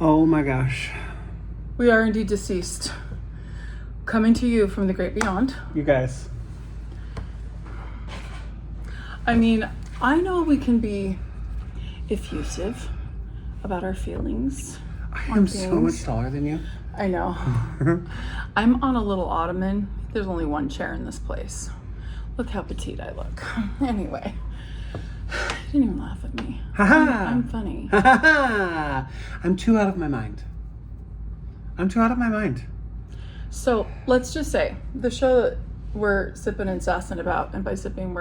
Oh my gosh. We are indeed deceased. Coming to you from the great beyond. You guys. I mean, I know we can be effusive about our feelings. I am so much taller than you. I know. I'm on a little ottoman. There's only one chair in this place. Look how petite I look. Anyway. You didn't even laugh at me. I'm funny. I'm too out of my mind. So let's just say the show that we're sipping and sassing about, and by sipping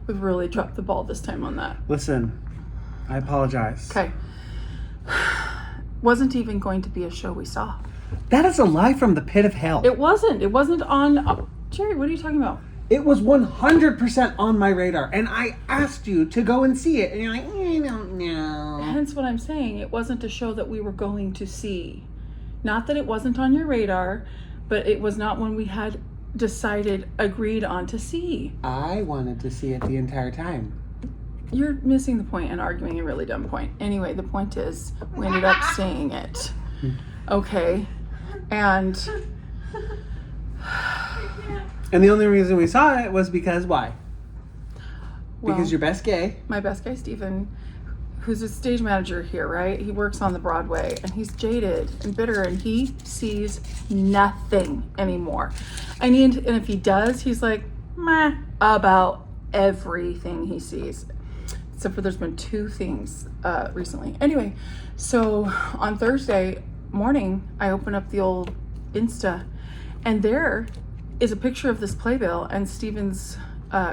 we've really dropped the ball this time on that. Listen, I apologize. Okay. Wasn't even going to be a show we saw. That is a lie from the pit of hell. It wasn't on... Jerry, what are you talking about? It was 100% on my radar, and I asked you to go and see it, and you're like, I don't know. Hence what I'm saying. It wasn't a show that we were going to see. Not that it wasn't on your radar, but it was not one we had agreed on to see. I wanted to see it the entire time. You're missing the point and arguing a really dumb point. Anyway, the point is, we ended up seeing it. Okay. And the only reason we saw it was because why? Well, because your best gay. My best guy, Steven, who's a stage manager here, right? He works on the Broadway, and he's jaded and bitter, and he sees nothing anymore. And if he does, he's like, meh, about everything he sees. Except for there's been 2 things recently. Anyway, so on Thursday morning, I open up the old Insta, and there is a picture of this playbill and Steven's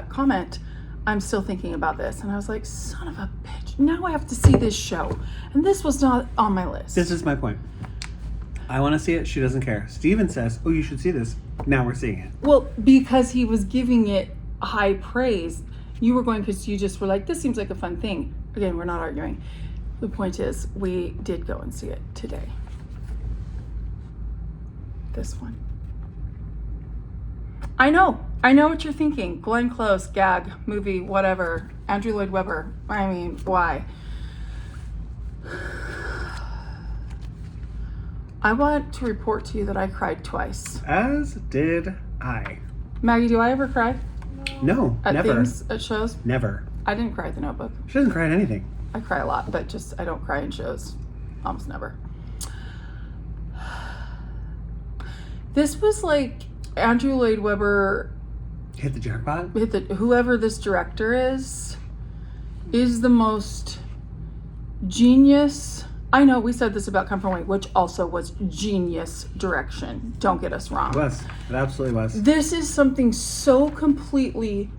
comment, I'm still thinking about this. And I was like, son of a bitch, now I have to see this show. And this was not on my list. This is my point. I want to see it. She doesn't care. Steven says, oh, you should see this. Now we're seeing it. Well, because he was giving it high praise. You were going because you just were like, this seems like a fun thing. Again, we're not arguing. The point is, we did go and see it today. This one. I know what you're thinking. Glenn Close, gag, movie, whatever. Andrew Lloyd Webber. I mean, why? I want to report to you that I cried twice. As did I. Maggie, do I ever cry? No, at never. Things, at shows? Never. I didn't cry at The Notebook. She doesn't cry at anything. I cry a lot, but just I don't cry in shows. Almost never. This was like Andrew Lloyd Webber hit the jackpot. Whoever this director is the most genius. I know we said this about Come From Away, which also was genius direction. Don't get us wrong. It was. It absolutely was. This is something so completely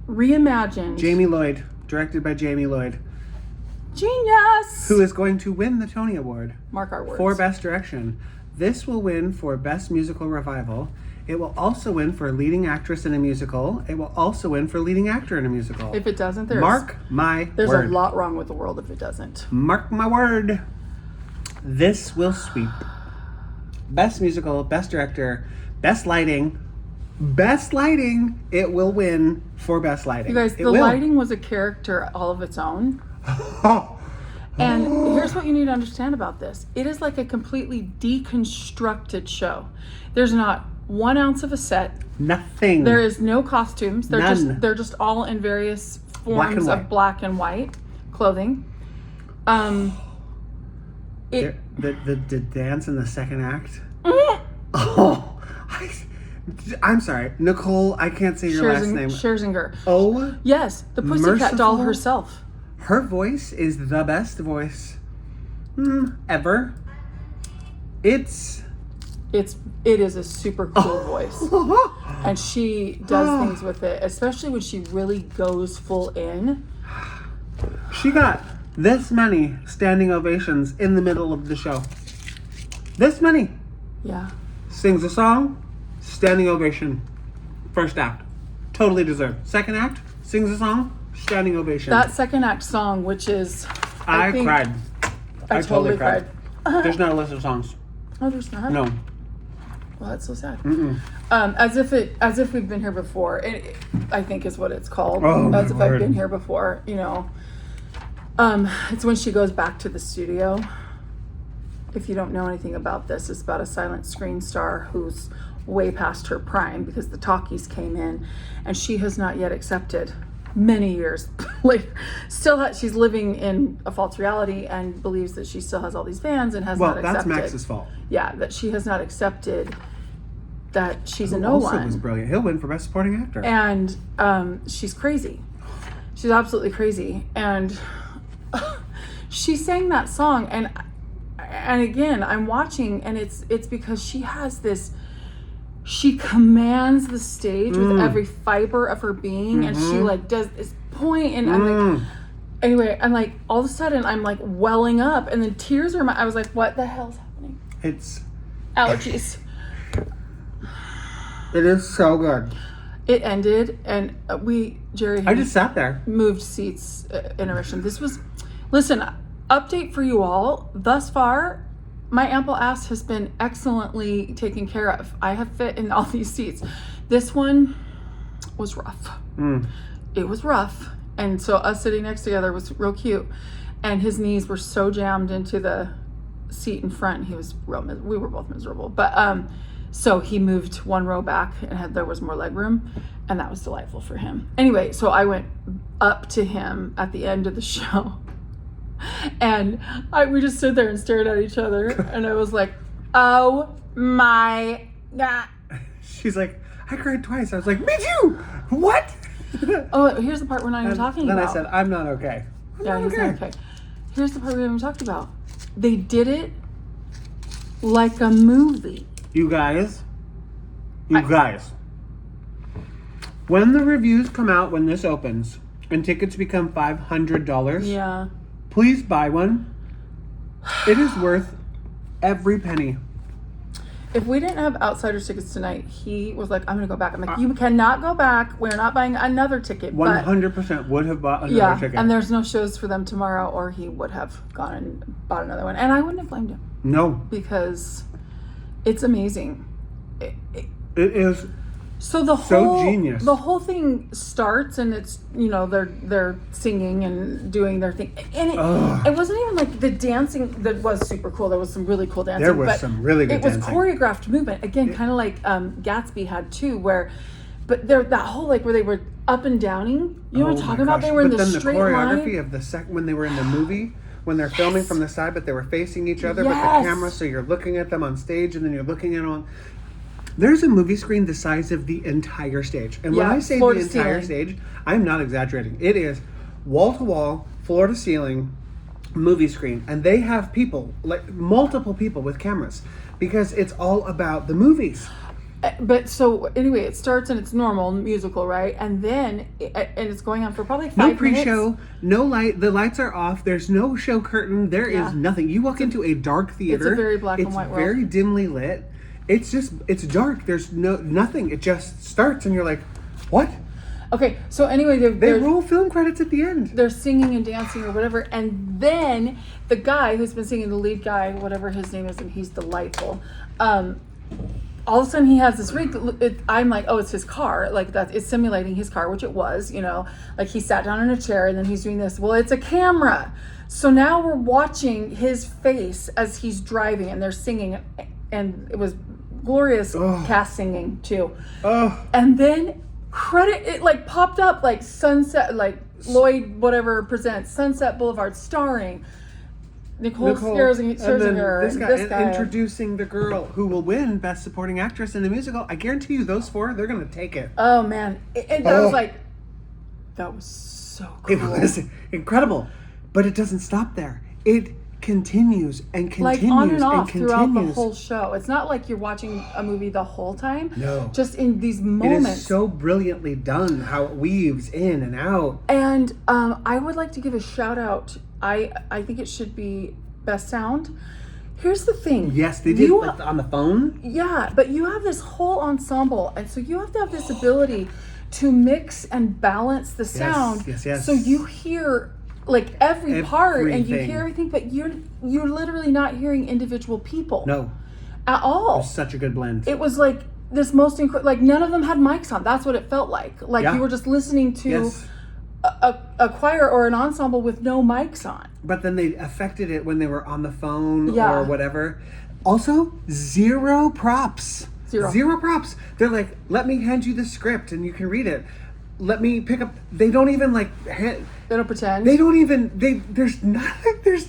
reimagined. Jamie Lloyd, directed by Jamie Lloyd. Genius! Who is going to win the Tony Award. Mark our words. For Best Direction. This will win for Best Musical Revival. It will also win for Leading Actress in a Musical. It will also win for Leading Actor in a Musical. If it doesn't, Mark my word. There's a lot wrong with the world if it doesn't. Mark my word. This will sweep. Best Musical, Best Director, Best Lighting. Best Lighting. It will win for Best Lighting. You guys, the lighting was a character all of its own. And here's what you need to understand about this. It is like a completely deconstructed show. There's not 1 ounce of a set. Nothing. There is no costumes. None. They're just all in various forms of black and white clothing. The dance in the second act. I'm sorry, Nicole. I can't say your last name. Scherzinger. Oh, yes, the Pussycat Doll herself. Her voice is the best voice ever. It is a super cool voice, and she does things with it, especially when she really goes full in. She got this many standing ovations in the middle of the show. This many. Yeah. Sings a song, standing ovation. First act, totally deserved. Second act, sings a song, standing ovation. That second act song, which is... I cried. I totally cried. There's not a list of songs. Oh, there's not? No. Well, that's so sad. As if we've been here before. I think is what it's called. Oh, as if word. I've been here before, you know. It's when she goes back to the studio. If you don't know anything about this, it's about a silent screen star who's way past her prime because the talkies came in, and she has not yet accepted. Many years later, she's living in a false reality and believes that she still has all these fans and has not accepted. Well, that's Max's fault. Yeah, that she has not accepted that she's a no also one. Was brilliant. He'll win for best supporting actor. And she's crazy. She's absolutely crazy. And she sang that song, and again, I'm watching, and it's because she has this. She commands the stage with every fiber of her being, and she like does this point, and I'm like, anyway, I'm like, all of a sudden, I'm like welling up, and then tears are. I was like, what the hell's happening? It's allergies. It is so good. It ended, and Jerry. I just sat there. Moved seats. Intermission. This was. Listen, update for you all. Thus far, my ample ass has been excellently taken care of. I have fit in all these seats. This one was rough. It was rough. And so us sitting next together was real cute. And his knees were so jammed into the seat in front. He was we were both miserable. But so he moved one row back and there was more leg room. And that was delightful for him. Anyway, so I went up to him at the end of the show. And we just stood there and stared at each other, and I was like, "Oh my god!" She's like, "I cried twice." I was like, "Me too." What? Oh, here's the part we're not even talking about. Then I said, "I'm not okay." He's not okay. Here's the part we haven't talked about. They did it like a movie. You guys. When the reviews come out when this opens and tickets become $500. Yeah. Please buy one. It is worth every penny. If we didn't have Outsiders tickets tonight, he was like, I'm going to go back. I'm like, you cannot go back. We're not buying another ticket. 100% would have bought another ticket. And there's no shows for them tomorrow, or he would have gone and bought another one. And I wouldn't have blamed him. No. Because it's amazing. It is. So the whole genius. The whole thing starts, and it's they're singing and doing their thing, and it wasn't even like the dancing that was super cool. There was some really cool dancing. There was some really good dancing. It was choreographed movement again, kind of like Gatsby had too, but that whole like where they were up and downing. You know what I'm talking about? They were in the straight line. But then the choreography of the second when they were in the movie. When they're filming from the side, but they were facing each other, but the camera, so you're looking at them on stage, and then you're looking at them on. There's a movie screen the size of the entire stage. And when I say the entire stage, I'm not exaggerating. It is wall-to-wall, floor-to-ceiling movie screen. And they have people, like multiple people with cameras, because it's all about the movies. But so anyway, it starts and it's normal musical, right? And then and it's going on for probably 5 minutes. No pre-show, no light. The lights are off. There's no show curtain. There is nothing. You walk into a dark theater. It's a very black and white world. It's very dimly lit. It's dark. There's nothing. It just starts and you're like, what? Okay, so anyway, they roll film credits at the end. They're singing and dancing or whatever, and then the guy who's been singing, the lead guy, whatever his name is, and he's delightful. All of a sudden he has this rig. I'm like, oh, it's his car. Like that, it's simulating his car, which it was. Like he sat down in a chair and then he's doing this. Well, it's a camera. So now we're watching his face as he's driving, and they're singing, and it was glorious cast singing too. And then it like popped up like Sunset, like Lloyd whatever presents Sunset Boulevard starring Nicole Scherzinger, this guy introducing the girl who will win Best Supporting Actress in the Musical. I guarantee you those four, they're going to take it. Oh man. That was like, that was so cool. It was incredible, but it doesn't stop there. It continues and continues, like on and off and continues throughout the whole show. It's not like you're watching a movie the whole time. No, just in these moments. It is so brilliantly done how it weaves in and out. And I would like to give a shout out. I think it should be Best Sound. Here's the thing. Yes, they did on the phone. Yeah, but you have this whole ensemble, and so you have to have this ability to mix and balance the sound. Yes. So you hear like every part and you hear everything, but you're literally not hearing individual people. No. At all. It was such a good blend. It was like this like none of them had mics on. That's what it felt like. Like you were just listening to a choir or an ensemble with no mics on. But then they affected it when they were on the phone Yeah. or whatever. Also, zero props. Zero props. They're like, let me hand you the script and you can read it. Let me pick up. They don't even like. They don't pretend. They don't even. There's nothing. There's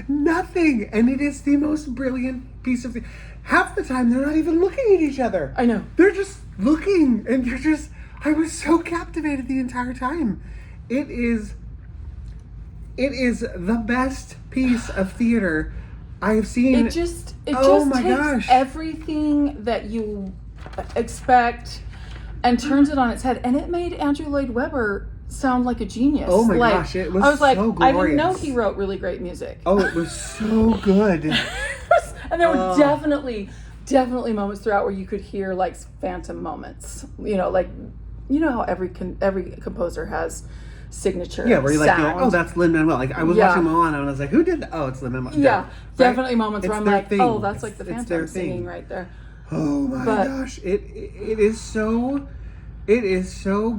nothing. And it is the most brilliant piece of. Half the time they're not even looking at each other. I know. They're just looking, and you're just. I was so captivated the entire time. It is the best piece of theater I have seen. It just my takes gosh. everything that you expect and turns it on its head. And it made Andrew Lloyd Webber sound like a genius. Oh my gosh, it was I was like, so I didn't know glorious. he wrote really great music. Oh, it was so good. And there were definitely moments throughout where you could hear like phantom moments. You know, like how every composer has signature. Yeah, where you're like, sound. oh, that's Lin-Manuel. Like, I was Yeah. watching Moana and I was like, who did that? Oh, it's Lin-Manuel. Yeah, Right? definitely moments It's where I'm their like, thing. oh, that's like the It's their phantom thing. singing right there. Oh my But- gosh, it is so good. It is so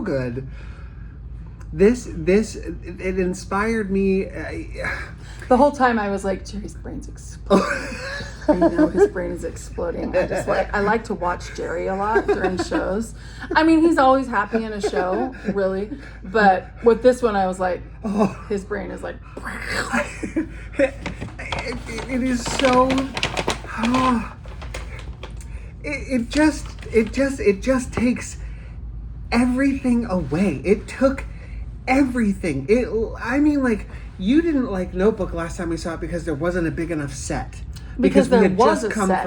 good. It inspired me. The whole time I was like, Jerry's brain's exploding. His brain is exploding. I like to watch Jerry a lot during shows. I mean, he's always happy in a show, really. But with this one, I was like, his brain is like. It is so. It just takes everything away. It took everything. I mean, like, you didn't like Notebook last time we saw it because there wasn't a big enough set. Because we there had was just a come set.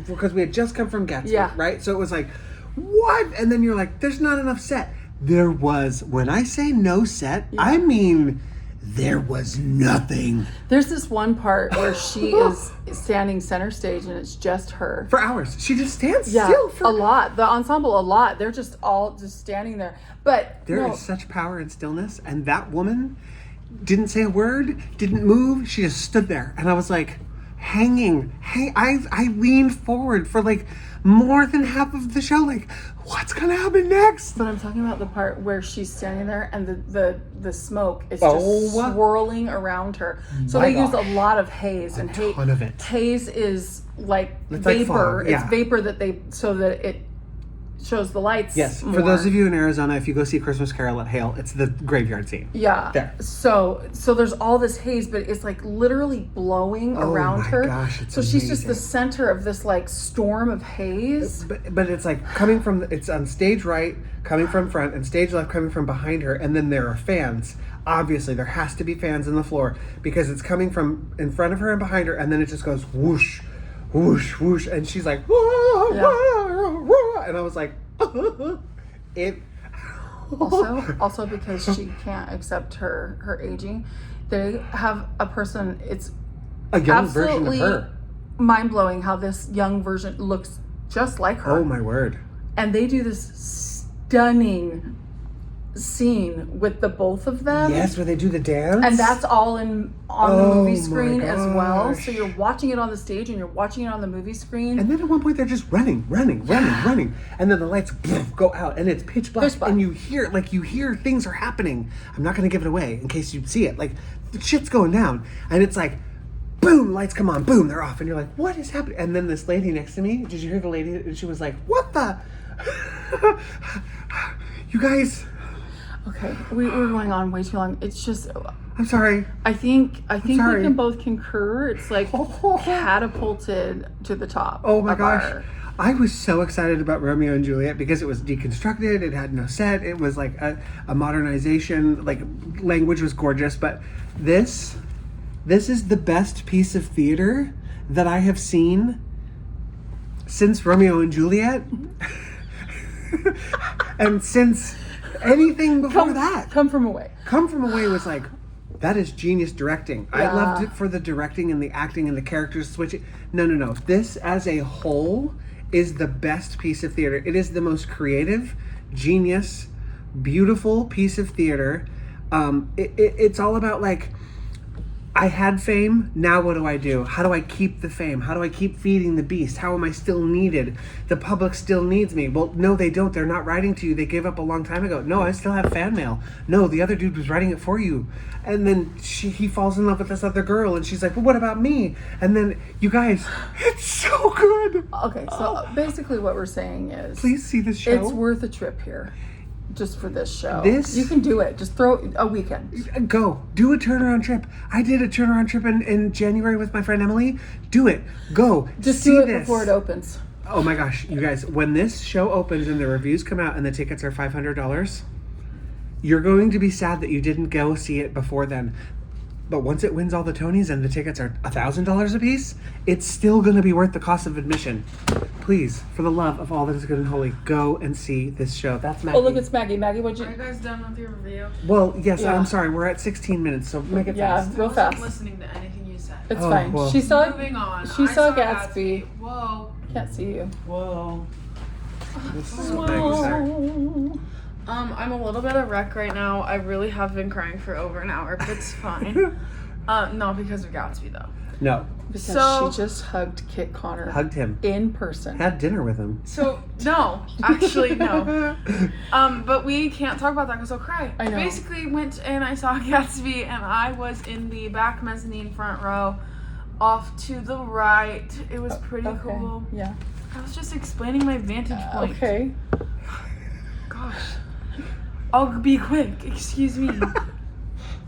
because we had just come from Gatsby, Yeah. right? So it was like, what? And then you're like, there's not enough set. There was. When I say no set, I mean there was nothing. There's this one part where she is standing center stage and it's just her. For hours. She just stands Yeah, still for a lot. The ensemble, a lot. They're just all just standing there. But There is such power in stillness, and that woman didn't say a word, didn't move. She just stood there, and I was like, hanging. Hey, I leaned forward for like more than half of the show. Like, what's gonna happen next? But I'm talking about the part where she's standing there and the smoke is Oh. just swirling around her. So My they use a gosh. lot of haze, and ton of it. haze is like It's like vapor. fog, yeah. It's vapor that so that it shows the lights. Yes, more. for those of you in Arizona, if you go see Christmas Carol at Hale, it's the graveyard scene. Yeah. There. So there's all this haze, but it's like literally blowing around my her. gosh, it's so she's just the amazing. center of this like storm of haze. But it's like coming from, it's on stage right, coming from front, and stage left coming from behind her, and then there are fans. Obviously, there has to be fans in the floor because it's coming from in front of her and behind her, and then it just goes whoosh, whoosh, whoosh, and she's like, whoa, Yeah. whoa, whoa, and I was like, it. Also because she can't accept her aging, they have a person. It's A young version of absolutely her. mind blowing how this young version looks just like her. Oh my word. And they do this stunning scene with the both of them. Yes, where they do the dance. And that's all on the Oh movie my screen as well. gosh. So you're watching it on the stage and you're watching it on the movie screen. And then at one point they're just running. And then the lights go out and it's pitch black. Pitch black. And you hear things are happening. I'm not going to give it away in case you see it. Like, the shit's going down. And it's like, boom, lights come on, boom, they're off. And you're like, what is happening? And then this lady next to me, did you hear the lady? And she was like, what the? You guys, Okay, we're going on way too long. It's just, I'm sorry. I think we sorry. can both concur. It's like catapulted to the top. Oh my of gosh. our- I was so excited about Romeo and Juliet because it was deconstructed. It had no set. It was like a modernization. Like, language was gorgeous. But this is the best piece of theater that I have seen since Romeo and Juliet. And since anything before that. Come from away. Come From Away was like, that is genius directing. I Yeah. loved it for the directing and the acting and the characters switching. No. This as a whole is the best piece of theater. It is the most creative, genius, beautiful piece of theater. It's all about like, I had fame. Now what do? How do I keep the fame? How do I keep feeding the beast? How am I still needed? The public still needs me. Well, no, they don't. They're not writing to you. They gave up a long time ago. No, I still have fan mail. No, the other dude was writing it for you. And then he falls in love with this other girl, and she's like, well, what about me? And then, you guys, it's so good. Okay, so basically what we're saying is... Please see this show. It's worth a trip here. Just for this show. This... You can do it. Just throw a weekend. Go. Do a turnaround trip. I did a turnaround trip in January with my friend Emily. Do it. Go. Just see do it this. before it opens. Oh my gosh, you guys, when this show opens and the reviews come out and the tickets are $500, you're going to be sad that you didn't go see it before then. But once it wins all the Tonys and the tickets are $1,000 a piece, it's still going to be worth the cost of admission. Please, for the love of all that is good and holy, go and see this show. That's Maggie. Oh, look, it's Maggie. Maggie, what'd Are you... you guys done with your review? Well, yes, Yeah. I'm sorry. We're at 16 minutes, so make it fast. real I wasn't fast. listening to anything you said. It's Oh, fine. well. She saw... Moving on. She I saw Gatsby. Whoa. Can't see you. Whoa. This is I'm a little bit of wreck right now. I really have been crying for over an hour, but it's fine. No, because of Gatsby though. No. Because So- she just hugged Kit Connor Hugged him. in person. Had dinner with him. So no, actually no. But we can't talk about that because I'll cry. I know. Basically went and I saw Gatsby and I was in the back mezzanine front row, off to the right. It was pretty Okay. cool. Yeah. I was just explaining my vantage point. Okay. Gosh. I'll be quick. Excuse me.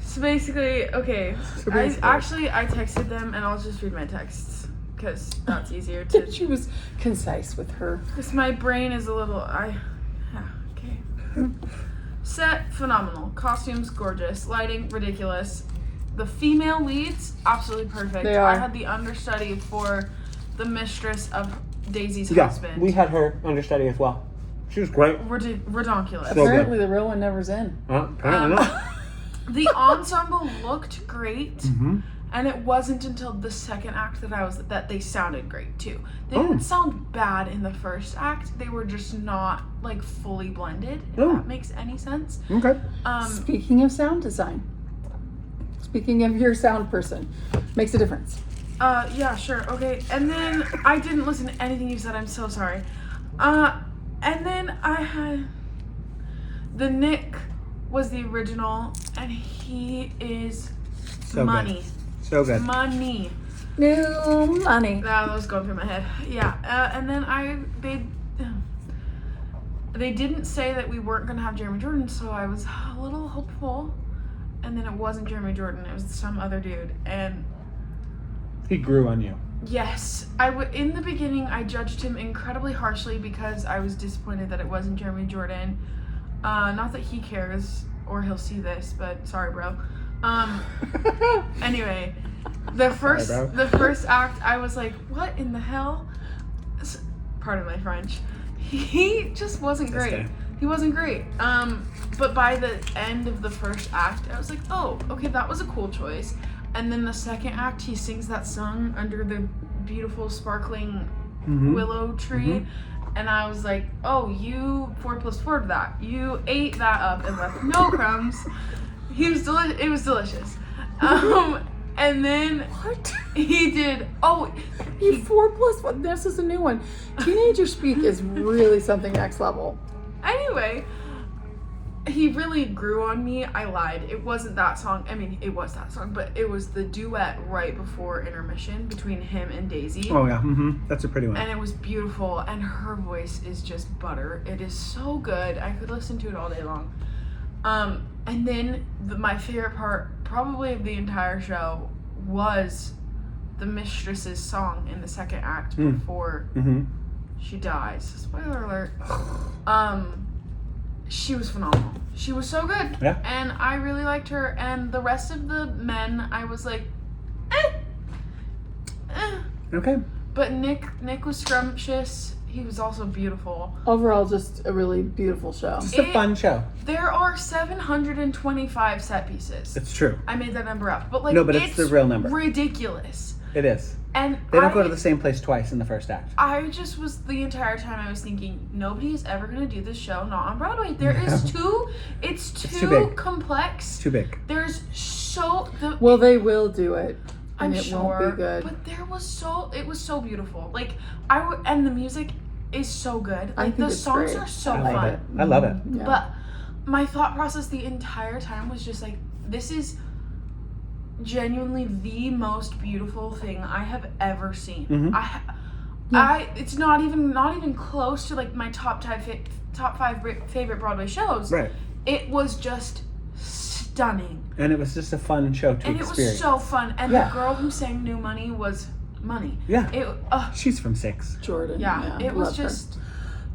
So basically, okay. I texted them and I'll just read my texts because that's easier to. She was concise with her. Because my brain is a little. Okay. Set phenomenal. Costumes gorgeous. Lighting ridiculous. The female leads absolutely perfect. They are. I had the understudy for the mistress of Daisy's Yeah, husband. we had her understudy as well. She was great. Redonkulous. So good. Apparently the real one never's in. Apparently not. The ensemble looked great, Mm-hmm. and it wasn't until the second act that they sounded great too. They Oh. didn't sound bad in the first act. They were just not like fully blended. If Oh. that makes any sense. Okay. Speaking of sound design. Speaking of your sound person. Makes a difference. Yeah, sure, okay. And then I didn't listen to anything you said. I'm so sorry. And then I had the Nick was the original, and he is So money. good. So good. Money. New money. That was going through my head. Yeah, and then they didn't say that we weren't gonna have Jeremy Jordan, so I was a little hopeful. And then it wasn't Jeremy Jordan; it was some other dude. And He grew on you. yes, in the beginning I judged him incredibly harshly because I was disappointed that it wasn't Jeremy Jordan. Not that he cares or he'll see this, but sorry, bro. Anyway, the first act, I was like, what in the hell? Pardon my French. He just wasn't great. Okay. He wasn't great. But by the end of the first act, I was like, oh, okay, that was a cool choice. And then the second act, he sings that song under the beautiful, sparkling willow tree. And I was like, oh, you 4 + 4 to that. You ate that up and left no crumbs. It was delicious. And then What? he did. Oh, You 4+1. This is a new one. Teenager speak is really something next level. anyway, he really grew on me. I lied. It wasn't that song. I mean, it was that song, but it was the duet right before intermission between him and Daisy. Oh yeah. That's a pretty one. And it was beautiful, and her voice is just butter. It is so good. I could listen to it all day long. And then my favorite part, probably of the entire show, was the mistress's song in the second act before she dies. Spoiler alert. She was phenomenal. She was so good. Yeah. And I really liked her. And the rest of the men, I was like, eh. Okay. But Nick was scrumptious. He was also beautiful. Overall, just a really beautiful show. It's a fun show. There are 725 set pieces. It's true. I made that number up. But like, No, but it's the real number. Ridiculous. It is. And They don't go to the same place twice in the first act. I just was the entire time I was thinking nobody is ever gonna do this show not on Broadway. There is it's too too big. complex. It's too big. There's so Well, they will do it. I'm And it sure, won't be good. but it was so beautiful. Like and the music is so good. I Like think the it's songs great. are so I love fun. it. I love it. Yeah. But my thought process the entire time was just like, this is genuinely the most beautiful thing I have ever seen. Mhm. It's not even close to like my top five favorite Broadway shows. Right. It was just stunning. And it was just a fun show to And experience. it was so fun. And Yeah. the girl who sang New Money was money. Yeah. It, She's from 6. Jordan. yeah, it was love her. just.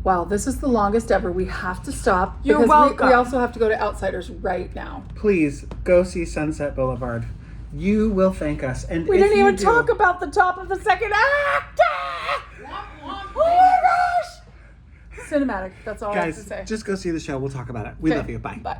Wow, this is the longest ever. We have to stop. You're because welcome. We also have to go to Outsiders right now. Please go see Sunset Boulevard. You will thank us. And We if didn't you even do- talk about the top of the second act. Oh my gosh! Cinematic. That's all I have to Guys, say. just go see the show. We'll talk about it. We Okay, love you. Bye. Bye.